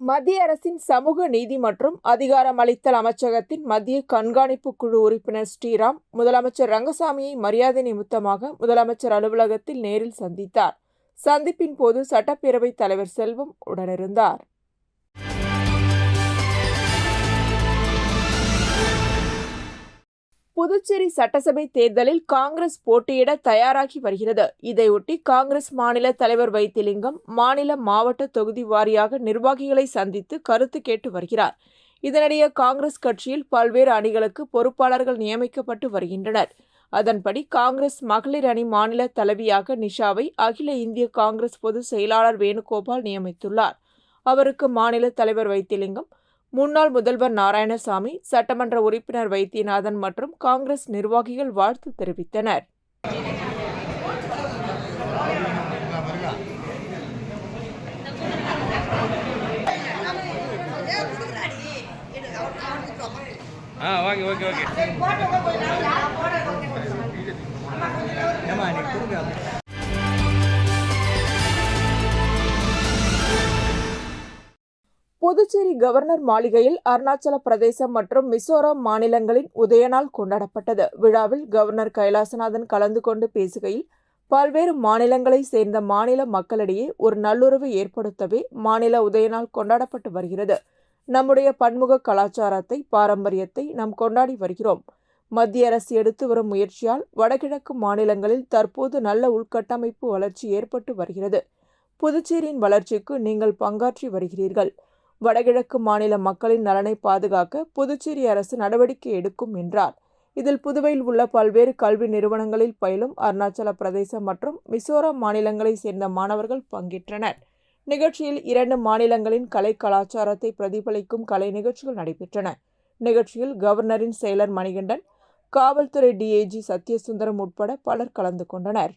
மத்திய அரசின் சமூக நீதி மற்றும் அதிகாரமளித்தல் அமைச்சகத்தின் மத்திய கண்காணிப்பு குழு உறுப்பினர் ஸ்ரீராம் முதலமைச்சர் ரங்கசாமியை மரியாதை நிமித்தமாக முதலமைச்சர் அலுவலகத்தில் நேரில் சந்தித்தார். சந்திப்பின் போது சட்டப்பேரவைத் தலைவர் செல்வம் உடனிருந்தார். புதுச்சேரி சட்டசபை தேர்தலில் காங்கிரஸ் போட்டியிட தயாராகி வருகிறது. இதையொட்டி காங்கிரஸ் மாநில தலைவர் வைத்திலிங்கம் மாநில மாவட்ட தொகுதி வாரியாக நிர்வாகிகளை சந்தித்து கருத்து கேட்டு வருகிறார். இதனிடையே காங்கிரஸ் கட்சியில் பல்வேறு அணிகளுக்கு பொறுப்பாளர்கள் நியமிக்கப்பட்டு வருகின்றனர். அதன்படி காங்கிரஸ் மகளிர் அணி மாநில தலைவியாக நிஷாவை அகில இந்திய காங்கிரஸ் பொதுச் செயலாளர் வேணுகோபால் நியமித்துள்ளார். அவருக்கு மாநில தலைவர் வைத்திலிங்கம், முன்னாள் முதல்வர் நாராயணசாமி, சட்டமன்ற உறுப்பினர் வைத்தியநாதன் மற்றும் காங்கிரஸ் நிர்வாகிகள் வாழ்த்து தெரிவித்தனர். புதுச்சேரி கவர்னர் மாளிகையில் அருணாச்சல பிரதேசம் மற்றும் மிசோரம் மாநிலங்களின் உதயநாள் கொண்டாடப்பட்டது. விழாவில் கவர்னர் கைலாசநாதன் கலந்து கொண்டு பேசுகையில், பல்வேறு மாநிலங்களை சேர்ந்த மாநில மக்களிடையே ஒரு நல்லுறவு ஏற்படுத்தவே மாநில உதயநாள் கொண்டாடப்பட்டு வருகிறது. நம்முடைய பன்முக கலாச்சாரத்தை, பாரம்பரியத்தை நாம் கொண்டாடி வருகிறோம். மத்திய அரசு எடுத்து வரும் முயற்சியால் வடகிழக்கு மாநிலங்களில் தற்போது நல்ல உள்கட்டமைப்பு வளர்ச்சி ஏற்பட்டு வருகிறது. புதுச்சேரியின் வளர்ச்சிக்கு நீங்கள் பங்காற்றி வருகிறீர்கள். வடகிழக்கு மாநில மக்களின் நலனை பாதுகாக்க புதுச்சேரி அரசு நடவடிக்கை எடுக்கும் என்றார். இதில் புதுவையில் உள்ள பல்வேறு கல்வி நிறுவனங்களில் பயிலும் அருணாச்சல பிரதேசம் மற்றும் மிசோரம் மாநிலங்களை சேர்ந்த மாணவர்கள் பங்கேற்றனர். நிகழ்ச்சியில் 2 மாநிலங்களின் கலை கலாச்சாரத்தை பிரதிபலிக்கும் கலை நிகழ்ச்சிகள் நடைபெற்றன. நிகழ்ச்சியில் கவர்னரின் செயலர் மணிகண்டன், காவல்துறை டிஐஜி சத்யசுந்தரம் உட்பட பலர் கலந்து கொண்டனர்.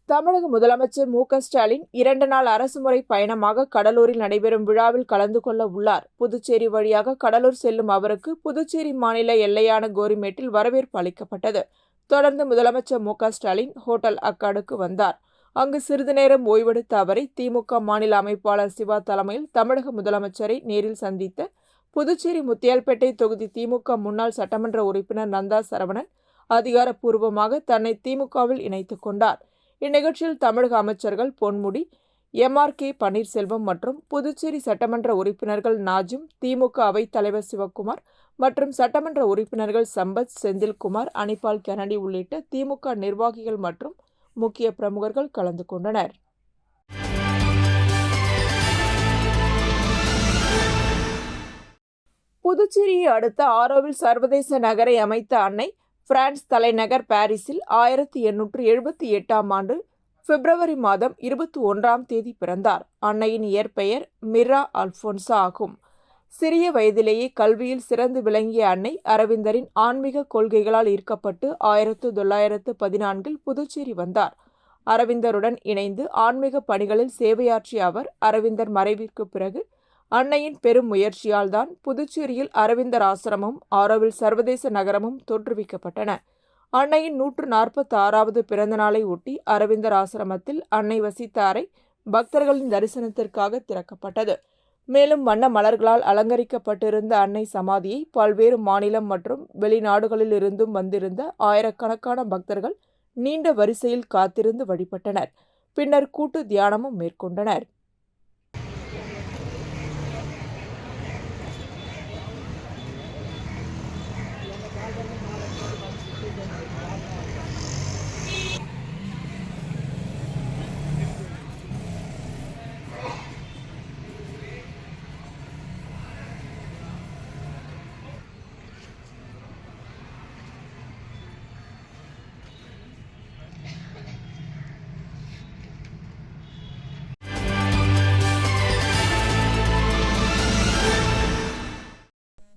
தமிழக முதலமைச்சர் மு.க. ஸ்டாலின் 2 நாள் அரசுமுறை பயணமாக கடலூரில் நடைபெறும் விழாவில் கலந்து கொள்ள உள்ளார். புதுச்சேரி வழியாக கடலூர் செல்லும் அவருக்கு புதுச்சேரி மாநில எல்லையான கோரிமேட்டில் வரவேற்பு அளிக்கப்பட்டது. தொடர்ந்து முதலமைச்சர் மு.க. ஸ்டாலின் ஹோட்டல் அக்காடுக்கு வந்தார். அங்கு சிறிது நேரம் ஓய்வெடுத்த அவரை திமுக மாநில அமைப்பாளர் சிவா தலைமையில் தமிழக முதலமைச்சரை நேரில் சந்தித்த புதுச்சேரி முத்தியால்பேட்டை தொகுதி திமுக முன்னாள் சட்டமன்ற உறுப்பினர் நந்தா சரவணன் அதிகாரப்பூர்வமாக தன்னை திமுகவில் இணைத்துக் கொண்டார். இந்நிகழ்ச்சியில் தமிழக அமைச்சர்கள் பொன்முடி, எம்.ஆர்.கே. பன்னீர்செல்வம் மற்றும் புதுச்சேரி சட்டமன்ற உறுப்பினர்கள் நாஜிம், திமுக அவைத் தலைவர் சிவக்குமார் மற்றும் சட்டமன்ற உறுப்பினர்கள் சம்பத், செந்தில்குமார், அனிபால் கெனடி உள்ளிட்ட திமுக நிர்வாகிகள் மற்றும் முக்கிய பிரமுகர்கள் கலந்து கொண்டனர். புதுச்சேரியை அடுத்த ஆரோவில் சர்வதேச நகரை அமைத்த அன்னை பிரான்ஸ் தலைநகர் பாரிஸில் 1878ஆம் ஆண்டு பிப்ரவரி மாதம் 21ஆம் தேதி பிறந்தார். அன்னையின் இயற்பெயர் மிர்ரா அல்போன்சா ஆகும். சிறிய வயதிலேயே கல்வியில் சிறந்து விளங்கிய அன்னை அரவிந்தரின் ஆன்மீக கொள்கைகளால் ஈர்க்கப்பட்டு 1914இல் புதுச்சேரி வந்தார். அரவிந்தருடன் இணைந்து ஆன்மீக பணிகளில் சேவையாற்றிய அவர் அரவிந்தர் மறைவிற்கு பிறகு அன்னையின் பெரும் முயற்சியால் தான் புதுச்சேரியில் அரவிந்தர் ஆசிரமமும் ஆரோவில் சர்வதேச நகரமும் தோற்றுவிக்கப்பட்டன. அன்னையின் 146வது பிறந்த நாளை ஒட்டி அரவிந்தர் ஆசிரமத்தில் அன்னை வசித்த அறை பக்தர்களின் தரிசனத்திற்காக திறக்கப்பட்டது. மேலும் வண்ண மலர்களால் அலங்கரிக்கப்பட்டிருந்த அன்னை சமாதியை பல்வேறு மாநிலம் மற்றும் வெளிநாடுகளில் இருந்தும் வந்திருந்த ஆயிரக்கணக்கான பக்தர்கள் நீண்ட வரிசையில் காத்திருந்து வழிபட்டனர். பின்னர் கூட்டு தியானமும் மேற்கொண்டனர்.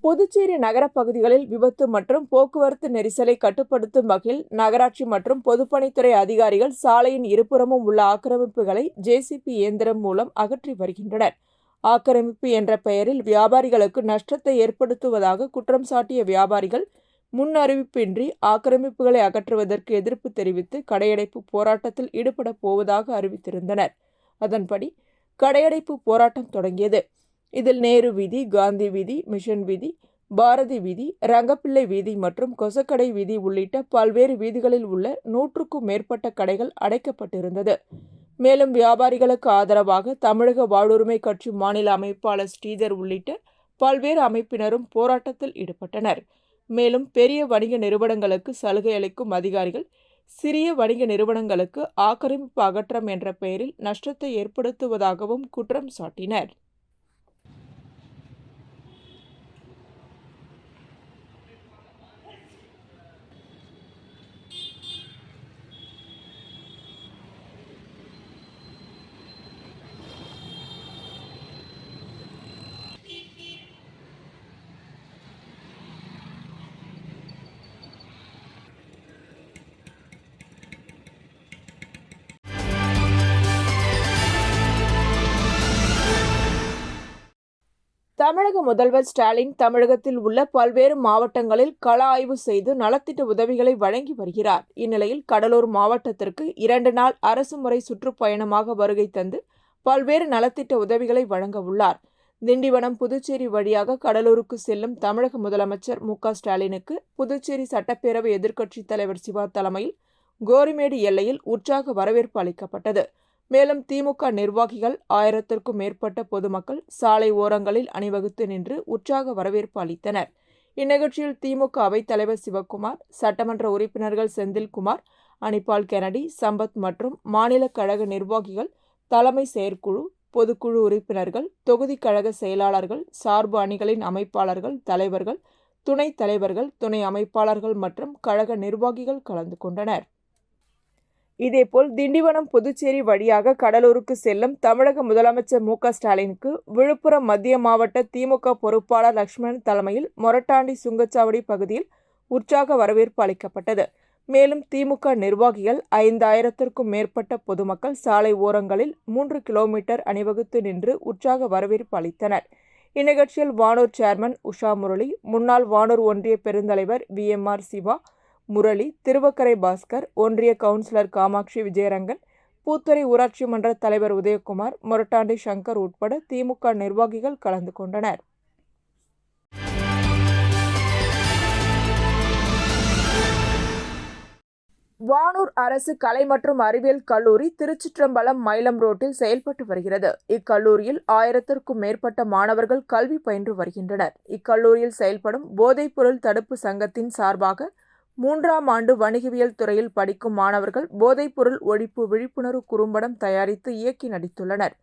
புதுச்சேரி நகரப் பகுதிகளில் விபத்து மற்றும் போக்குவரத்து நெரிசலை கட்டுப்படுத்தும் வகையில் நகராட்சி மற்றும் பொதுப்பணித்துறை அதிகாரிகள் சாலையின் இருபுறமும் உள்ள ஆக்கிரமிப்புகளை ஜேசிபி இயந்திரம் மூலம் அகற்றி வருகின்றனர். ஆக்கிரமிப்பு என்ற பெயரில் வியாபாரிகளுக்கு நஷ்டத்தை ஏற்படுத்துவதாக குற்றம் சாட்டிய வியாபாரிகள் முன் அறிவிப்பின்றி ஆக்கிரமிப்புகளை அகற்றுவதற்கு எதிர்ப்பு தெரிவித்து கடையடைப்பு போராட்டத்தில் ஈடுபட போவதாக அறிவித்திருந்தனர். அதன்படி கடையடைப்பு போராட்டம் தொடங்கியது. இதில் நேரு வீதி, காந்தி வீதி, மிஷன் வீதி, பாரதி வீதி, ரங்கப்பிள்ளை வீதி மற்றும் கொசக்கடை வீதி உள்ளிட்ட பல்வேறு வீதிகளில் உள்ள 100க்கும் மேற்பட்ட கடைகள் அடைக்கப்பட்டிருந்தது. மேலும் வியாபாரிகளுக்கு ஆதரவாக தமிழக வாழ்வுரிமை கட்சி மாநில அமைப்பாளர் ஸ்ரீதர் உள்ளிட்ட பல்வேறு அமைப்பினரும் போராட்டத்தில் ஈடுபட்டனர். மேலும் பெரிய வணிக நிறுவனங்களுக்கு சலுகை அளிக்கும் அதிகாரிகள் சிறிய வணிக நிறுவனங்களுக்கு ஆக்கிரமிப்பு அகற்றம் என்ற பெயரில் நஷ்டத்தை ஏற்படுத்துவதாகவும் குற்றம் சாட்டினர். தமிழக முதல்வர் ஸ்டாலின் தமிழகத்தில் உள்ள பல்வேறு மாவட்டங்களில் கள ஆய்வு செய்து நலத்திட்ட உதவிகளை வழங்கி வருகிறார். இந்நிலையில் கடலூர் மாவட்டத்திற்கு 2 நாள் அரசுமுறை சுற்றுப்பயணமாக வருகை தந்து பல்வேறு நலத்திட்ட உதவிகளை வழங்க உள்ளார். திண்டிவனம் புதுச்சேரி வழியாக கடலூருக்கு செல்லும் தமிழக முதலமைச்சர் மு.க. ஸ்டாலினுக்கு புதுச்சேரி சட்டப்பேரவை எதிர்க்கட்சித் தலைவர் சிவா தலைமையில் கோரிமேடு எல்லையில் உற்சாக வரவேற்பு அளிக்கப்பட்டது. மேலும் திமுக நிர்வாகிகள் 1000க்கும் மேற்பட்ட பொதுமக்கள் சாலை ஓரங்களில் அணிவகுத்து நின்று உற்சாக வரவேற்பு அளித்தனர். இந்நிகழ்ச்சியில் திமுக அவைத்தலைவர் சிவக்குமார், சட்டமன்ற உறுப்பினர்கள் செந்தில்குமார், அனிபால் கெனடி, சம்பத் மற்றும் மாநில கழக நிர்வாகிகள், தலைமை செயற்குழு, பொதுக்குழு உறுப்பினர்கள், தொகுதி கழக செயலாளர்கள், சார்பு அணிகளின் அமைப்பாளர்கள், தலைவர்கள், துணைத் தலைவர்கள், துணை அமைப்பாளர்கள் மற்றும் கழக நிர்வாகிகள் கலந்து கொண்டனர். இதேபோல் திண்டிவனம் புதுச்சேரி வழியாக கடலூருக்கு செல்லும் தமிழக முதலமைச்சர் மு.க. ஸ்டாலினுக்கு விழுப்புரம் மத்திய மாவட்ட திமுக பொறுப்பாளர் லட்சுமணன் தலைமையில் மொரட்டாண்டி சுங்கச்சாவடி பகுதியில் உற்சாக வரவேற்பு அளிக்கப்பட்டது. மேலும் திமுக நிர்வாகிகள் 5000க்கும் மேற்பட்ட பொதுமக்கள் சாலை ஓரங்களில் 3 கிலோமீட்டர் அணிவகுத்து நின்று உற்சாக வரவேற்பு அளித்தனர். இந்நிகழ்ச்சியில் வானூர் சேர்மன் உஷா முரளி, முன்னாள் வானூர் ஒன்றிய பெருந்தலைவர் VMR சிவா, முரளி, திருவக்கரை பாஸ்கர், ஒன்றிய கவுன்சிலர் காமாட்சி விஜயரங்கன், பூத்துறை ஊராட்சி மன்ற தலைவர் உதயகுமார், மொரட்டாண்டி சங்கர் உட்பட திமுக நிர்வாகிகள் கலந்து கொண்டனர். வானூர் அரசு கலை மற்றும் அறிவியல் கல்லூரி திருச்சிற்றம்பலம் மயிலம் ரோட்டில் செயல்பட்டு வருகிறது. இக்கல்லூரியில் 1000க்கும் மேற்பட்ட மாணவர்கள் கல்வி பயின்று வருகின்றனர். இக்கல்லூரியில் செயல்படும் போதைப்பொருள் தடுப்பு சங்கத்தின் சார்பாக 3ஆம் ஆண்டு வணிகவியல் துறையில் படிக்கும் மாணவர்கள் போதைப்பொருள் ஒழிப்பு விழிப்புணர்வு குறும்படம் தயாரித்து இயக்கி நடித்துள்ளனர்.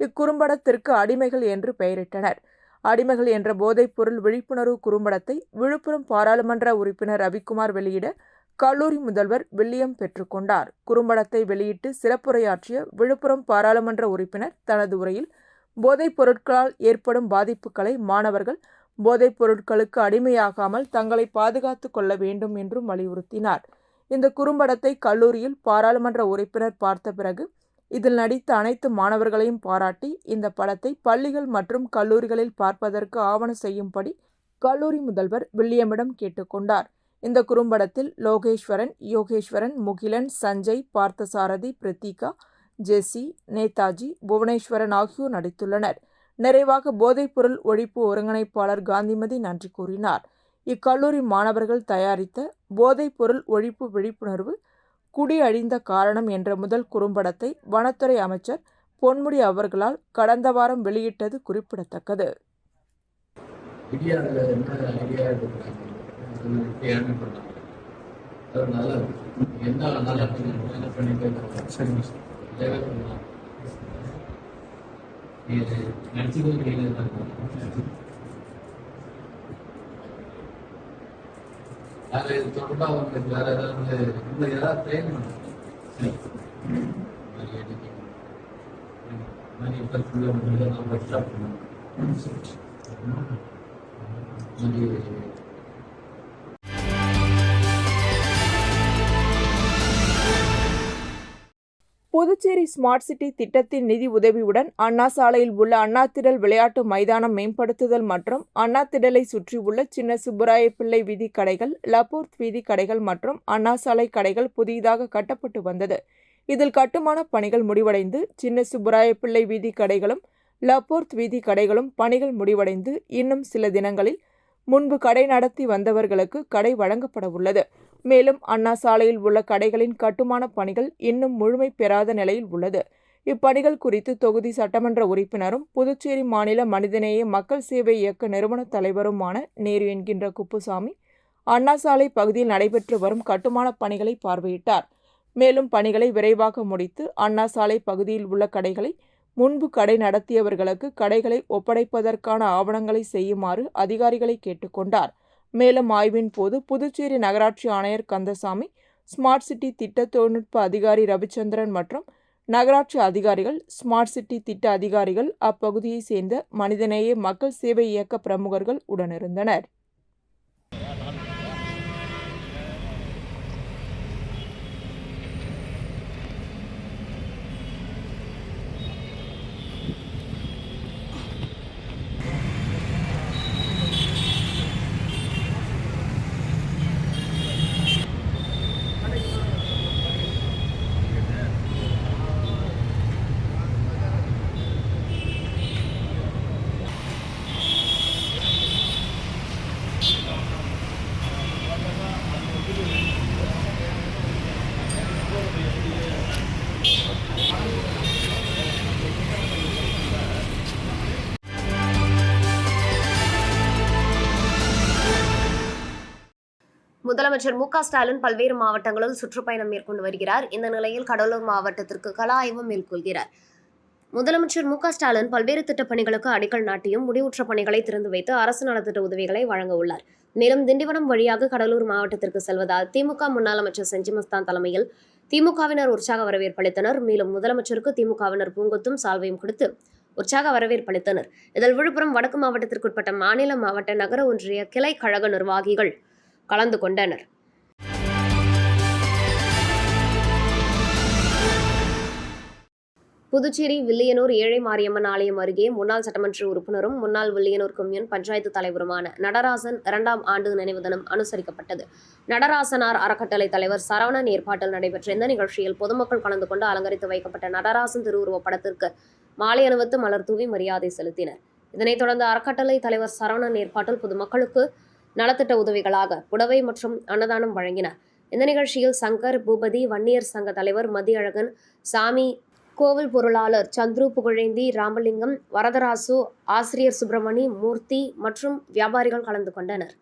இக்குறும்படத்திற்கு அடிமைகள் என்று பெயரிட்டனர். அடிமைகள் என்ற போதைப்பொருள் விழிப்புணர்வு குறும்படத்தை விழுப்புரம் பாராளுமன்ற உறுப்பினர் ரவிக்குமார் வெளியிட கல்லூரி முதல்வர் வில்லியம் பெற்றுக்கொண்டார். குறும்படத்தை வெளியிட்டு சிறப்புரையாற்றிய விழுப்புரம் பாராளுமன்ற உறுப்பினர் தனது உரையில் போதைப் பொருட்களால் ஏற்படும் பாதிப்புகளை மாணவர்கள் போதைப் பொருட்களுக்கு அடிமையாகாமல் தங்களை பாதுகாத்துக் கொள்ள வேண்டும் என்றும் வலியுறுத்தினார். இந்த குறும்படத்தை கல்லூரியில் பாராளுமன்ற உறுப்பினர் பார்த்த பிறகு இதில் நடித்த அனைத்து மாணவர்களையும் பாராட்டி இந்த படத்தை பள்ளிகள் மற்றும் கல்லூரிகளில் பார்ப்பதற்கு ஆவணம் செய்யும்படி கல்லூரி முதல்வர் வில்லியமிடம் கேட்டுக்கொண்டார். இந்த குறும்படத்தில் லோகேஸ்வரன், யோகேஸ்வரன், முகிலன், சஞ்சய், பார்த்தசாரதி, பிரித்திகா, ஜெஸ்ஸி, நேதாஜி, புவனேஸ்வரன் ஆகியோர் நடித்துள்ளனர். நிறைவாக போதைப்பொருள் ஒழிப்பு ஒருங்கிணைப்பாளர் காந்திமதி நன்றி கூறினார். இக்கல்லூரி மாணவர்கள் தயாரித்த போதைப்பொருள் ஒழிப்பு விழிப்புணர்வு குடி அழிந்த காரணம் என்ற முதல் குறும்படத்தை வனத்துறை அமைச்சர் பொன்முடி அவர்களால் கடந்த வாரம் வெளியிட்டது குறிப்பிடத்தக்கது. நன்றி. புதுச்சேரி ஸ்மார்ட் சிட்டி திட்டத்தின் நிதி உதவியுடன் அண்ணா சாலையில் உள்ள அண்ணா திடல் விளையாட்டு மைதானம் மேம்படுத்துதல் மற்றும் அண்ணா திடலை சுற்றியுள்ள சின்ன சுப்பராய பிள்ளை வீதி கடைகள், லப்போர்த் வீதி கடைகள் மற்றும் அண்ணா சாலை கடைகள் புதிதாக கட்டப்பட்டு வந்தது. இதில் கட்டுமான பணிகள் முடிவடைந்து சின்ன சுப்பராய பிள்ளை வீதி கடைகளும் லப்போர்த் வீதி கடைகளும் பணிகள் முடிவடைந்து இன்னும் சில தினங்களில் முன்பு கடை நடத்தி வந்தவர்களுக்கு கடை வழங்கப்பட உள்ளது. மேலும் அண்ணா சாலையில் உள்ள கடைகளின் கட்டுமான பணிகள் இன்னும் முழுமை பெறாத நிலையில் உள்ளது. இப்பணிகள் குறித்து தொகுதி சட்டமன்ற உறுப்பினரும் புதுச்சேரி மாநில மனிதநேய மக்கள் சேவை இயக்க நிறுவன தலைவருமான நேரு என்கின்ற குப்புசாமி அண்ணா சாலை பகுதியில் நடைபெற்று வரும் கட்டுமான பணிகளை பார்வையிட்டார். மேலும் பணிகளை விரைவாக முடித்து அண்ணா சாலை பகுதியில் உள்ள கடைகளை முன்பு கடை நடத்தியவர்களுக்கு கடைகளை ஒப்படைப்பதற்கான ஆவணங்களை செய்யுமாறு அதிகாரிகளை கேட்டுக்கொண்டார். மேலும் ஆய்வின் போது புதுச்சேரி நகராட்சி ஆணையர் கந்தசாமி, ஸ்மார்ட் சிட்டி திட்ட தொழில்நுட்ப அதிகாரி ரவிச்சந்திரன் மற்றும் நகராட்சி அதிகாரிகள், ஸ்மார்ட் சிட்டி திட்ட அதிகாரிகள், அப்பகுதியை சேர்ந்த மனிதநேய மக்கள் சேவை இயக்க பிரமுகர்கள் உடனிருந்தனர். முதலமைச்சர் மு.க.ஸ்டாலின் பல்வேறு மாவட்டங்களில் சுற்றுப்பயணம் மேற்கொண்டு வருகிறார். இந்த நிலையில் கடலூர் மாவட்டத்திற்கு கள ஆய்வு மேற்கொள்கிறார். முதலமைச்சர் மு.க.ஸ்டாலின் பல்வேறு திட்டப் பணிகளுக்கு அடிக்கல் நாட்டியும் முடிவுற்ற பணிகளை திறந்து வைத்து அரசு நலத்திட்ட உதவிகளை வழங்க உள்ளார். மேலும் திண்டிவனம் வழியாக கடலூர் மாவட்டத்திற்கு செல்வதால் திமுக முன்னாள் அமைச்சர் செஞ்சி மஸ்தான் தலைமையில் திமுகவினர் உற்சாக வரவேற்பளித்தனர். மேலும் முதலமைச்சருக்கு திமுகவினர் பூங்கொத்தும் சால்வையும் கொடுத்து உற்சாக வரவேற்பளித்தனர். இதில் விழுப்புரம் வடக்கு மாவட்டத்திற்குட்பட்ட மாநில, மாவட்ட, நகர ஒன்றிய கிளை கழக நிர்வாகிகள் கலந்து கொண்டனர். புதுச்சேரி வில்லியனூர் ஏழை மாரியம்மன் ஆலயம் அருகே முன்னாள் சட்டமன்ற உறுப்பினரும் முன்னாள் வில்லியனூர் கொம்யூன் பஞ்சாயத்து தலைவருமான நடராசன் 2ஆம் ஆண்டு நினைவு தினம் அனுசரிக்கப்பட்டது. நடராசனார் அறக்கட்டளை தலைவர் சரவணன் ஏற்பாட்டில் நடைபெற்ற இந்த நிகழ்ச்சியில் பொதுமக்கள் கலந்து கொண்டு அலங்கரித்து வைக்கப்பட்ட நடராசன் திருவுருவப் படத்திற்கு மாலை அணிவித்து மலர் தூவி மரியாதை செலுத்தினர். இதனைத் தொடர்ந்து அறக்கட்டளை தலைவர் சரவணன் ஏற்பாட்டில் பொதுமக்களுக்கு நலத்திட்ட உதவிகளாக புடவை மற்றும் அன்னதானம் வழங்கினார். இந்த நிகழ்ச்சியில் சங்கர், பூபதி, வன்னியர் சங்க தலைவர் மதியழகன், சாமி, கோவில் பொருளாளர் சந்துரு, புகழேந்தி, ராமலிங்கம், வரதராசு, ஆசிரியர் சுப்பிரமணி, மூர்த்தி மற்றும் வியாபாரிகள் கலந்து கொண்டனர்.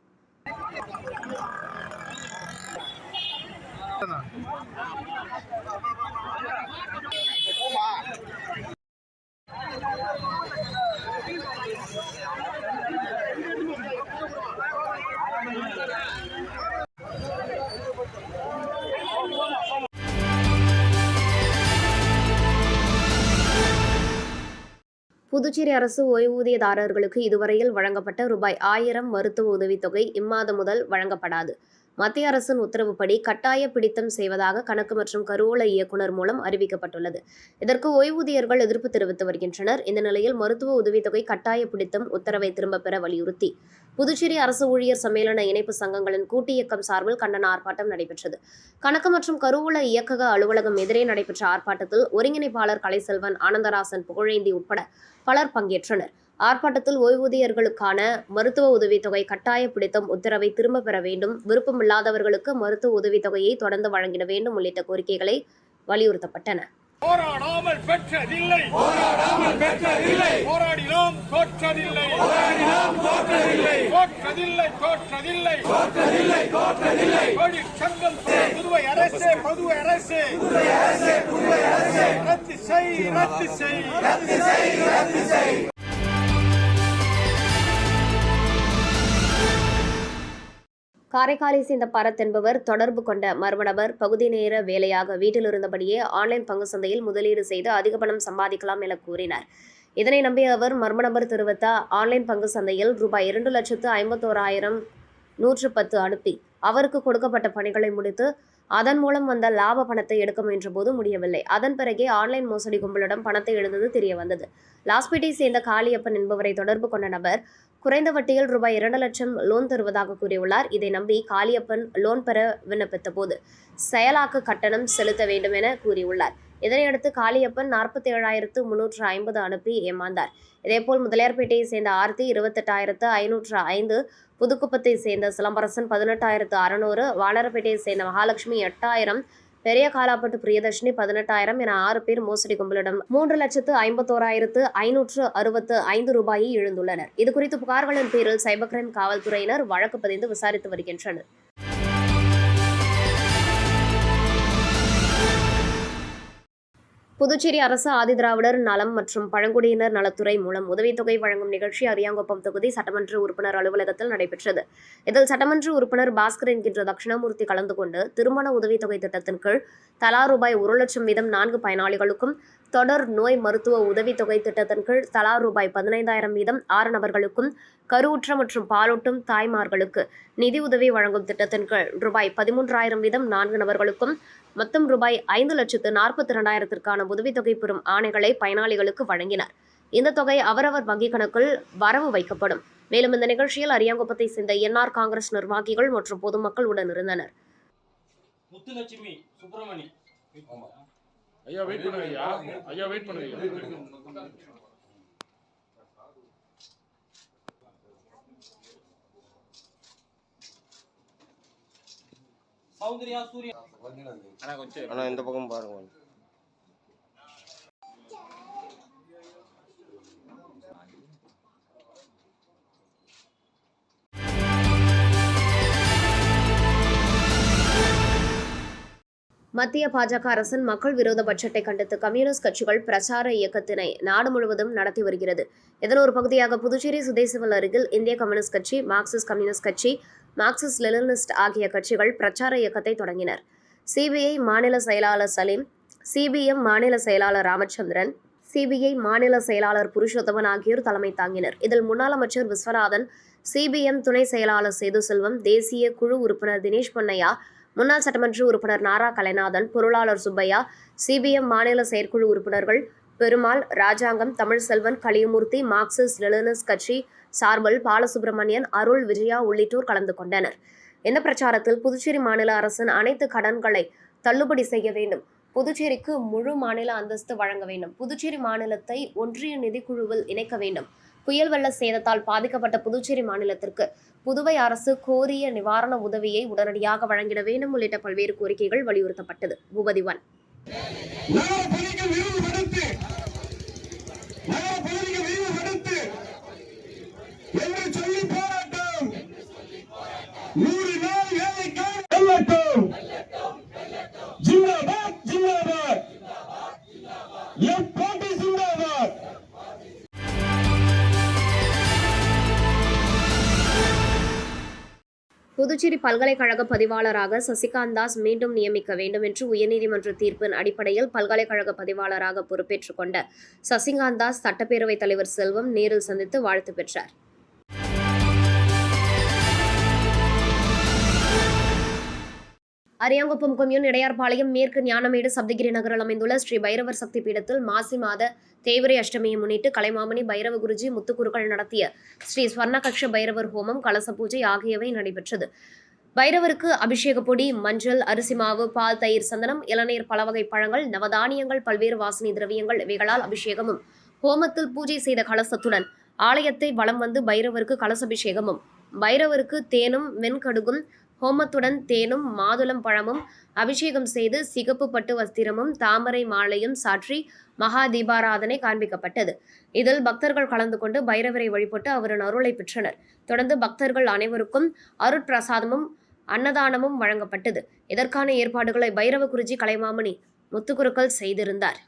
புதுச்சேரி அரசு ஓய்வூதியதாரர்களுக்கு இதுவரையில் வழங்கப்பட்ட ரூபாய் 1000 மருத்துவ உதவித்தொகை இம்மாதம் முதல் வழங்கப்படாது. மத்திய அரசின் உத்தரவுப்படி கட்டாய பிடித்தம் செய்வதாக கணக்கு மற்றும் கருவூல இயக்குநர் மூலம் அறிவிக்கப்பட்டுள்ளது. இதற்கு ஓய்வூதியர்கள் எதிர்ப்பு தெரிவித்து வருகின்றனர். இந்த நிலையில் மருத்துவ உதவித்தொகை கட்டாய பிடித்தம் உத்தரவை திரும்பப் பெற வலியுறுத்தி புதுச்சேரி அரசு ஊழியர் சம்மேளன இணைப்பு சங்கங்களின் கூட்டு இயக்கம் சார்பில் கண்டன ஆர்ப்பாட்டம் நடைபெற்றது. கணக்கு மற்றும் கருவூல இயக்கக அலுவலகம் எதிரே நடைபெற்ற ஆர்ப்பாட்டத்தில் ஒருங்கிணைப்பாளர் கலைசெல்வன், ஆனந்தராசன், புகழேந்தி உட்பட பலர் பங்கேற்றனர். ஆர்ப்பாட்டத்தில் ஓய்வூதியர்களுக்கான மருத்துவ உதவித்தொகை கட்டாய பிடித்தம் உத்தரவை திரும்ப பெற வேண்டும், விருப்பமில்லாதவர்களுக்கு மருத்துவ உதவித்தொகையை தொடர்ந்து வழங்கிட வேண்டும் உள்ளிட்ட கோரிக்கைகளை வலியுறுத்தப்பட்டன. போராடாமல் பெற்றதில்லை, போராடினோம் தோற்றதில்லை, தொழிற்சங்கம் புதுவை அரசே ரத்து செய். காரைக்காலை சேர்ந்த பரத் என்பவர் தொடர்பு கொண்ட மர்ம நபர் பகுதி நேர வேலையாக வீட்டில் இருந்தபடியே ஆன்லைன் பங்கு சந்தையில் முதலீடு செய்து அதிக பணம் சம்பாதிக்கலாம் என கூறினார். இதனை நம்பிய அவர் மர்ம நபர் தெரிவித்த ஆன்லைன் பங்கு சந்தையில் ரூபாய் 2,51,110 அனுப்பி அவருக்கு கொடுக்கப்பட்ட பணிகளை முடித்து அதன் மூலம் வந்த லாப பணத்தை எடுக்க முயன்றபோது முடியவில்லை. அதன் பிறகே ஆன்லைன் மோசடி கும்பலிடம் பணத்தை இழந்தது தெரிய வந்தது. லாஸ்பேட்டை சேர்ந்த காளியப்பன் என்பவரை தொடர்பு கொண்ட நபர் குறைந்த வட்டியில் ரூபாய் 2 லட்சம் லோன் தருவதாக கூறியுள்ளார். இதை நம்பி காளியப்பன் லோன் பெற விண்ணப்பித்த போது செயலாக்க கட்டணம் செலுத்த வேண்டும் என கூறியுள்ளார். இதனையடுத்து காளியப்பன் 47,350 அனுப்பி ஏமாந்தார். இதேபோல் முதலியார்பேட்டையை சேர்ந்த ஆர்த்தி 28,505, புதுக்குப்பத்தை சேர்ந்த சிலம்பரசன் 18,600, வாளரப்பேட்டையை சேர்ந்த மகாலட்சுமி 8,000, பெரிய காலாப்பட்டு பிரியதர்ஷினி 18,000 என 6 பேர் மோசடி கும்பலிடம் 3,51,565 ரூபாயை இழந்துள்ளனர். இதுகுறித்து புகார்களின் பேரில் சைபர் கிரைம் காவல்துறையினர் வழக்கு பதிந்து விசாரித்து வருகின்றனர். புதுச்சேரி அரசு ஆதிதிராவிடர் நலம் மற்றும் பழங்குடியினர் நலத்துறை மூலம் உதவித்தொகை வழங்கும் நிகழ்ச்சி அரியாங்குப்பம் தொகுதி சட்டமன்ற உறுப்பினர் அலுவலகத்தில் நடைபெற்றது. இதில் சட்டமன்ற உறுப்பினர் பாஸ்கர் என்கின்ற தட்சிணாமூர்த்தி கலந்து கொண்டு திருமண உதவித்தொகை திட்டத்தின் கீழ் தலா ரூபாய் 1,00,000 வீதம் 4 பயனாளிகளுக்கும், தொடர் நோய் மருத்துவ உதவித்தொகை திட்டத்தின் கீழ் தலா ரூபாய் 15,000 வீதம் 6 நபர்களுக்கும், கருவுற்ற மற்றும் பாலூட்டும் தாய்மார்களுக்கு நிதி உதவி வழங்கும் திட்டத்தின் கீழ் ரூபாய் 13,000 வீதம் 4 நபர்களுக்கும், மொத்தம் ரூபாய் 5,42,000 உதவித்தொகை பெறும் ஆணைகளை பயனாளிகளுக்கு வழங்கினர். இந்த தொகை அவரவர் வங்கிக் கணக்கில் வரவு வைக்கப்படும். மேலும் இந்த நிகழ்ச்சியில் அரியாங்குப்பத்தை சேர்ந்த என்ஆர் காங்கிரஸ் நிர்வாகிகள் மற்றும் பொதுமக்கள் உடன் இருந்தனர். முத்துலட்சுமி சுப்பிரமணி ஐயா வெயிட் பண்ணுங்க ஐயா வெயிட் பண்ணுங்க. சௌந்தர்யா சூர்யா அண்ணா இந்த பக்கம் பாருங்க. மத்திய பாஜக அரசின் மக்கள் விரோத பட்ஜெட்டை கண்டித்து கம்யூனிஸ்ட் கட்சிகள் பிரச்சார இயக்கத்தினை நாடு முழுவதும் நடத்தி வருகிறது. இதன் ஒரு பகுதியாக புதுச்சேரி சுதேசிவல் அருகில் இந்திய கம்யூனிஸ்ட் கட்சி, மார்க்சிஸ்ட் கம்யூனிஸ்ட் கட்சி, மார்க்சிஸ்ட் லெனினிஸ்ட் ஆகிய கட்சிகள் பிரச்சார இயக்கத்தை தொடங்கினர். சிபிஐ மாநில செயலாளர் சலீம், சிபிஎம் மாநில செயலாளர் ராமச்சந்திரன், சிபிஐ மாநில செயலாளர் புருஷோத்தமன் ஆகியோர் தலைமை தாங்கினர். இதில் முன்னாள் அமைச்சர் விஸ்வநாதன், சிபிஎம் துணை செயலாளர் சேது செல்வம், தேசிய குழு உறுப்பினர் தினேஷ் பொன்னையா, முன்னாள் சட்டமன்ற உறுப்பினர் நாரா கலைநாதன், பொருளாளர் சுப்பையா, சிபிஎம் மாநில செயற்குழு உறுப்பினர்கள் பெருமாள், ராஜாங்கம், தமிழ்செல்வன், கலியமூர்த்தி, மார்க்சிஸ்ட் லெனினிஸ்ட் கட்சி சார்பில் பாலசுப்ரமணியன், அருள், விஜயா உள்ளிட்டோர் கலந்து கொண்டனர். இந்த பிரச்சாரத்தில் புதுச்சேரி மாநில அரசின் அனைத்து கடன்களை தள்ளுபடி செய்ய வேண்டும், புதுச்சேரிக்கு முழு மாநில அந்தஸ்து வழங்க வேண்டும், புதுச்சேரி மாநிலத்தை ஒன்றிய நிதிக்குழுவில் இணைக்க வேண்டும், புயல் வெள்ள சேதத்தால் பாதிக்கப்பட்ட புதுச்சேரி மாநிலத்திற்கு புதுவை அரசு கோரிய நிவாரண உதவியை உடனடியாக வழங்கிட வேண்டும் உள்ளிட்ட பல்வேறு கோரிக்கைகள் வலியுறுத்தப்பட்டது. பூபதி 1. புதுச்சேரி பல்கலைக்கழக பதிவாளராக சசிகாந்த் தாஸ் மீண்டும் நியமிக்க வேண்டும் என்று உயர்நீதிமன்ற தீர்ப்பின் அடிப்படையில் பல்கலைக்கழக பதிவாளராக பொறுப்பேற்றுக் கொண்ட சசிகாந்த் தாஸ் சட்டப்பேரவைத் தலைவர் செல்வம் நேரில் சந்தித்து வாழ்த்து பெற்றார். அரியாங்குப்பம் கொம்யூன் இடையார்பாளையம் மேற்கு ஞானமேடு சப்தகிரி நகரில் அமைந்துள்ள ஸ்ரீ பைரவர் சக்தி பீடத்தில் மாசி மாத தேய்பிரை அஷ்டமியை முன்னிட்டு கலைமாமணி பைரவ குருஜி முத்துக்குருக்கள் நடத்திய ஸ்ரீ ஸ்வர்ணகக்ஷ பைரவர் ஹோமம், கலச பூஜை ஆகியவை நடைபெற்றது. பைரவருக்கு அபிஷேக பொடி, மஞ்சள், அரிசி மாவு, பால், தயிர், சந்தனம், இளநீர், பலவகை பழங்கள், நவதானியங்கள், பல்வேறு வாசனை திரவியங்கள் இவைகளால் அபிஷேகமும், ஹோமத்தில் பூஜை செய்த கலசத்துடன் ஆலயத்தை வலம் வந்து பைரவருக்கு கலசபிஷேகமும், பைரவருக்கு தேனும் வெண்கடுகும், ஹோமத்துடன் தேனும் மாதுளம் பழமும் அபிஷேகம் செய்து சிகப்பு பட்டு வஸ்திரமும் தாமரை மாலையும் சாற்றி மகா தீபாராதனை காண்பிக்கப்பட்டது. இதில் பக்தர்கள் கலந்து கொண்டு பைரவரை வழிபட்டு அவரின் அருளை பெற்றனர். தொடர்ந்து பக்தர்கள் அனைவருக்கும் அருட்பிரசாதமும் அன்னதானமும் வழங்கப்பட்டது. இதற்கான ஏற்பாடுகளை பைரவ குருஜி கலைமாமணி முத்துக்குருக்கள் செய்திருந்தார்.